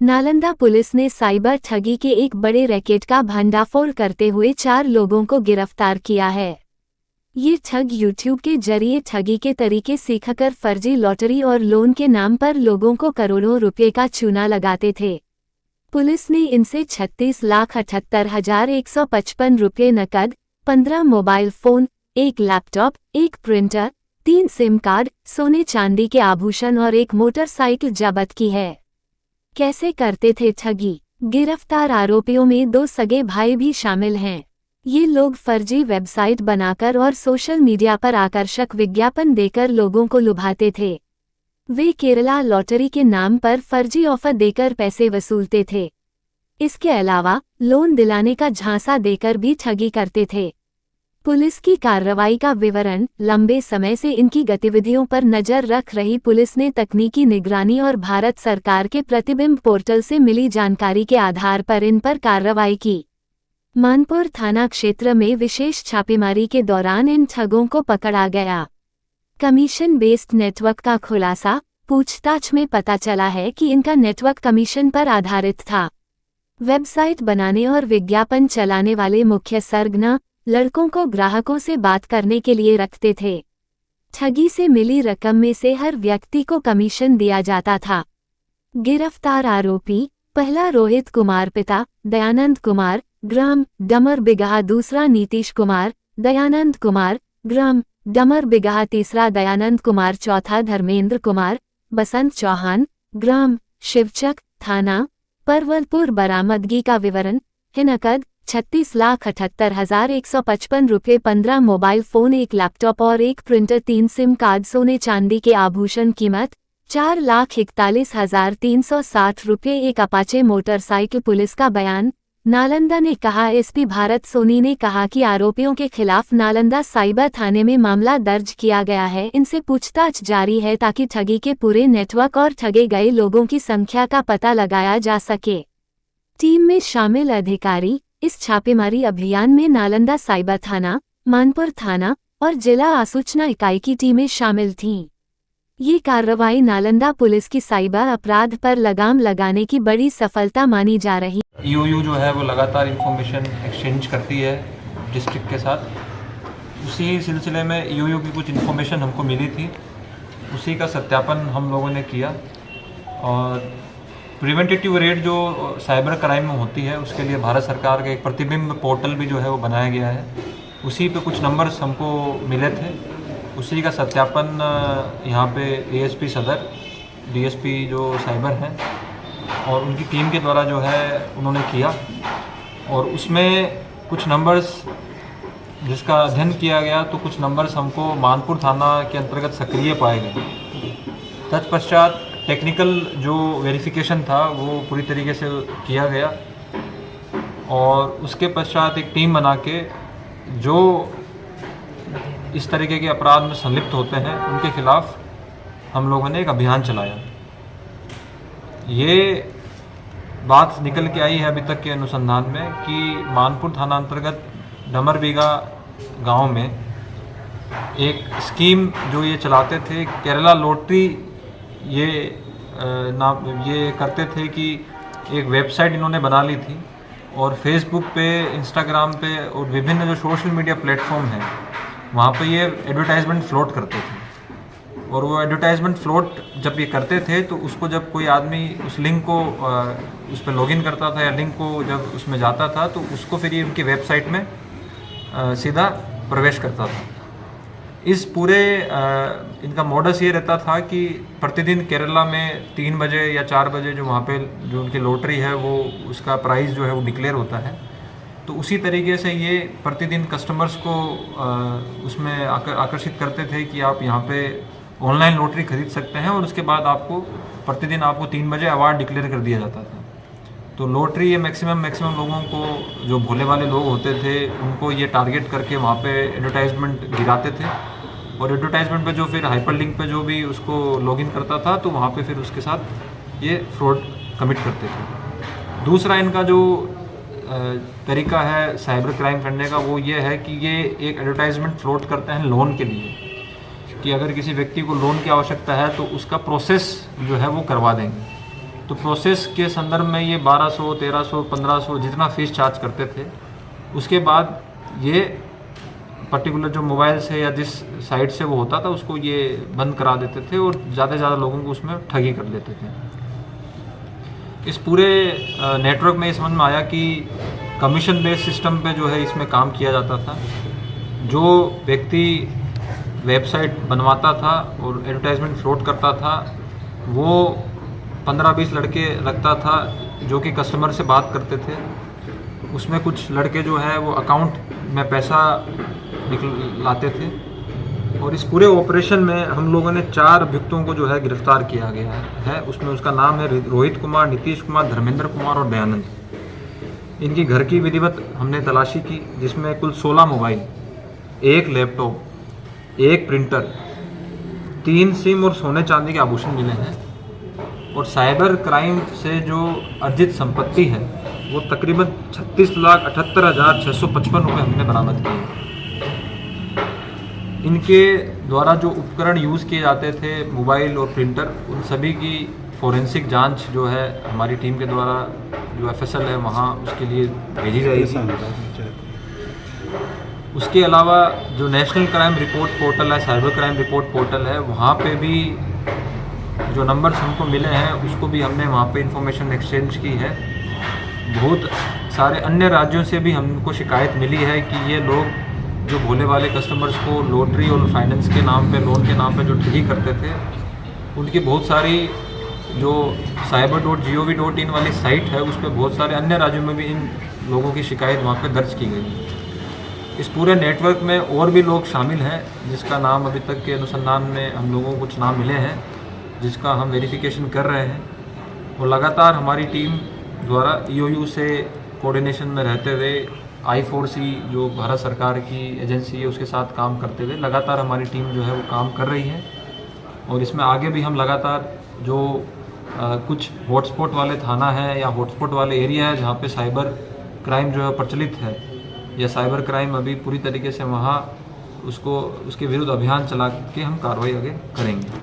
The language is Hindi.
नालंदा पुलिस ने साइबर ठगी के एक बड़े रैकेट का भंडाफोड़ करते हुए 4 लोगों को गिरफ्तार किया है। ये ठग यूट्यूब के जरिए ठगी के तरीके सीखकर फर्जी लॉटरी और लोन के नाम पर लोगों को करोड़ों रुपए का चूना लगाते थे। पुलिस ने इनसे 36,78,155 रुपये नकद, 15 mobile phone, 1 laptop, 1 printer, 3 SIM card, सोने चांदी के आभूषण और 1 मोटरसाइकिल जब्त की है। कैसे करते थे ठगी? गिरफ्तार आरोपियों में 2 सगे भाई भी शामिल हैं। ये लोग फर्जी वेबसाइट बनाकर और सोशल मीडिया पर आकर्षक विज्ञापन देकर लोगों को लुभाते थे। वे केरला लॉटरी के नाम पर फर्जी ऑफर देकर पैसे वसूलते थे। इसके अलावा लोन दिलाने का झांसा देकर भी ठगी करते थे। पुलिस की कार्रवाई का विवरण। लंबे समय से इनकी गतिविधियों पर नजर रख रही पुलिस ने तकनीकी निगरानी और भारत सरकार के प्रतिबिंब पोर्टल से मिली जानकारी के आधार पर इन पर कार्रवाई की। मानपुर थाना क्षेत्र में विशेष छापेमारी के दौरान इन ठगों को पकड़ा गया। कमीशन बेस्ड नेटवर्क का खुलासा। पूछताछ में पता चला है कि इनका नेटवर्क कमीशन पर आधारित था। वेबसाइट बनाने और विज्ञापन चलाने वाले मुख्य सरगना लड़कों को ग्राहकों से बात करने के लिए रखते थे। ठगी से मिली रकम में से हर व्यक्ति को कमीशन दिया जाता था। गिरफ्तार आरोपी। पहला रोहित कुमार, पिता दयानंद कुमार, ग्राम डमर बिगहा। दूसरा नीतीश कुमार, दयानंद कुमार, ग्राम डमर बिगहा। तीसरा दयानंद कुमार। चौथा धर्मेंद्र कुमार, बसंत चौहान, ग्राम शिवचक, थाना परवलपुर। बरामदगी का विवरण है नकद 36,78,155 रुपये, 15 मोबाइल फोन, 1 लैपटॉप और 1 प्रिंटर, 3 सिम कार्ड, सोने चांदी के आभूषण। कीमत 4,41,360 रुपये, 1 अपाचे मोटरसाइकिल। पुलिस का बयान। नालंदा ने कहा। एसपी भारत सोनी ने कहा कि आरोपियों के खिलाफ नालंदा साइबर थाने में मामला दर्ज किया गया है। इनसे पूछताछ जारी है ताकि ठगी के पूरे नेटवर्क और ठगे गए लोगों की संख्या का पता लगाया जा सके। टीम में शामिल अधिकारी। इस छापेमारी अभियान में नालंदा साइबर थाना, मानपुर थाना और जिला आसूचना इकाई की टीमें शामिल थीं। ये कार्रवाई नालंदा पुलिस की साइबर अपराध पर लगाम लगाने की बड़ी सफलता मानी जा रही। ईओयू जो है वो लगातार इंफॉर्मेशन एक्सचेंज करती है डिस्ट्रिक्ट के साथ। उसी सिलसिले में ईओयू की कुछ इन्फॉर्मेशन हमको मिली थी, उसी का सत्यापन हम लोगों ने किया और प्रिवेंटिव रेट जो साइबर क्राइम में होती है उसके लिए भारत सरकार का एक प्रतिबिंब पोर्टल भी जो है वो बनाया गया है। उसी पे कुछ नंबर्स हमको मिले थे, उसी का सत्यापन यहाँ पे एएसपी सदर, डीएसपी जो साइबर हैं और उनकी टीम के द्वारा जो है उन्होंने किया और उसमें कुछ नंबर्स जिसका अध्ययन किया गया तो कुछ नंबर्स हमको मानपुर थाना के अंतर्गत सक्रिय पाए गए। तत्पश्चात टेक्निकल जो वेरिफिकेशन था वो पूरी तरीके से किया गया और उसके पश्चात एक टीम बना के जो इस तरीके के अपराध में संलिप्त होते हैं उनके खिलाफ हम लोगों ने एक अभियान चलाया। ये बात निकल के आई है अभी तक के अनुसंधान में कि मानपुर थाना अंतर्गत डमरबीघा गांव में एक स्कीम जो ये चलाते थे, केरला लॉटरी ये करते थे कि एक वेबसाइट इन्होंने बना ली थी और फेसबुक पे, इंस्टाग्राम पे और विभिन्न जो सोशल मीडिया प्लेटफॉर्म हैं वहाँ पे ये एडवर्टाइजमेंट फ्लोट करते थे और वो एडवर्टाइजमेंट फ्लोट जब ये करते थे तो उसको जब कोई आदमी उस लिंक को उस पर लॉगिन करता था या लिंक को जब उसमें जाता था तो उसको फिर ये उनकी वेबसाइट में सीधा प्रवेश करता था। इस पूरे इनका मॉडस ये रहता था कि प्रतिदिन केरला में 3 बजे या 4 बजे जो वहाँ पे जो उनकी लॉटरी है वो उसका प्राइस जो है वो डिक्लेयर होता है, तो उसी तरीके से ये प्रतिदिन कस्टमर्स को उसमें आकर्षित करते थे कि आप यहाँ पे ऑनलाइन लॉटरी खरीद सकते हैं और उसके बाद आपको प्रतिदिन आपको 3 बजे अवार्ड डिक्लेयर कर दिया जाता था। तो लॉटरी ये मैक्सिमम लोगों को जो भोले वाले लोग होते थे उनको ये टारगेट करके वहाँ पे एडवर्टाइजमेंट गिराते थे और एडवर्टाइजमेंट पे जो फिर हाइपर लिंक पे जो भी उसको लॉगिन करता था तो वहाँ पे फिर उसके साथ ये फ्रॉड कमिट करते थे। दूसरा इनका जो तरीका है साइबर क्राइम करने का वो ये है कि ये एक एडवर्टाइजमेंट फ्लोट करते हैं लोन के लिए कि अगर किसी व्यक्ति को लोन की आवश्यकता है तो उसका प्रोसेस जो है वो करवा देंगे। तो प्रोसेस के संदर्भ में ये 1200, 1300, 1500 जितना फ़ीस चार्ज करते थे, उसके बाद ये पर्टिकुलर जो मोबाइल से या जिस साइट से वो होता था उसको ये बंद करा देते थे और ज़्यादा से ज़्यादा लोगों को उसमें ठगी कर लेते थे। इस पूरे नेटवर्क में ये समझ में आया कि कमीशन बेस्ड सिस्टम पे जो है इसमें काम किया जाता था। जो व्यक्ति वेबसाइट बनवाता था और एडवर्टाइजमेंट फ्लोट करता था, वो 15-20 लड़के रखता था जो कि कस्टमर से बात करते थे। उसमें कुछ लड़के जो है वो अकाउंट में पैसा लाते थे और इस पूरे ऑपरेशन में हम लोगों ने 4 अभियुक्तों को जो है गिरफ्तार किया गया है। उसमें उसका नाम है रोहित कुमार, नीतीश कुमार, धर्मेंद्र कुमार और दयानंद। इनकी घर की विधिवत हमने तलाशी की, जिसमें कुल 16 मोबाइल, 1 लैपटॉप, 1 प्रिंटर, 3 सिम और सोने चांदी के आभूषण मिले हैं। और साइबर क्राइम से जो अर्जित संपत्ति है वो तकरीबन 36,78,655 रुपये हमने बरामद किए। इनके द्वारा जो उपकरण यूज़ किए जाते थे, मोबाइल और प्रिंटर, उन सभी की फोरेंसिक जांच जो है हमारी टीम के द्वारा जो FSL है वहाँ उसके लिए भेजी जाएगी। उसके अलावा जो नेशनल क्राइम रिपोर्ट पोर्टल है, साइबर क्राइम रिपोर्ट पोर्टल है, वहाँ पे भी जो नंबर्स हमको मिले हैं उसको भी हमने वहाँ पे इंफॉर्मेशन एक्सचेंज की है। बहुत सारे अन्य राज्यों से भी हमको शिकायत मिली है कि ये लोग जो भोले वाले कस्टमर्स को लॉटरी और फाइनेंस के नाम पे, लोन के नाम पे जो ठगी करते थे, उनकी बहुत सारी जो cyber.gov.in वाली साइट है उस पर बहुत सारे अन्य राज्यों में भी इन लोगों की शिकायत वहाँ पे दर्ज की गई है। इस पूरे नेटवर्क में और भी लोग शामिल हैं जिसका नाम अभी तक के अनुसंधान में हम लोगों को कुछ नाम मिले हैं, जिसका हम वेरिफिकेशन कर रहे हैं। और लगातार हमारी टीम द्वारा EOU से कोऑर्डिनेशन में रहते हुए I4C जो भारत सरकार की एजेंसी है उसके साथ काम करते हुए लगातार हमारी टीम जो है वो काम कर रही है। और इसमें आगे भी हम लगातार जो कुछ हॉटस्पॉट वाले थाना है या हॉटस्पॉट वाले एरिया है जहाँ पे साइबर क्राइम जो है प्रचलित है या साइबर क्राइम अभी पूरी तरीके से वहाँ उसके विरुद्ध अभियान चला के हम कार्रवाई आगे करेंगे।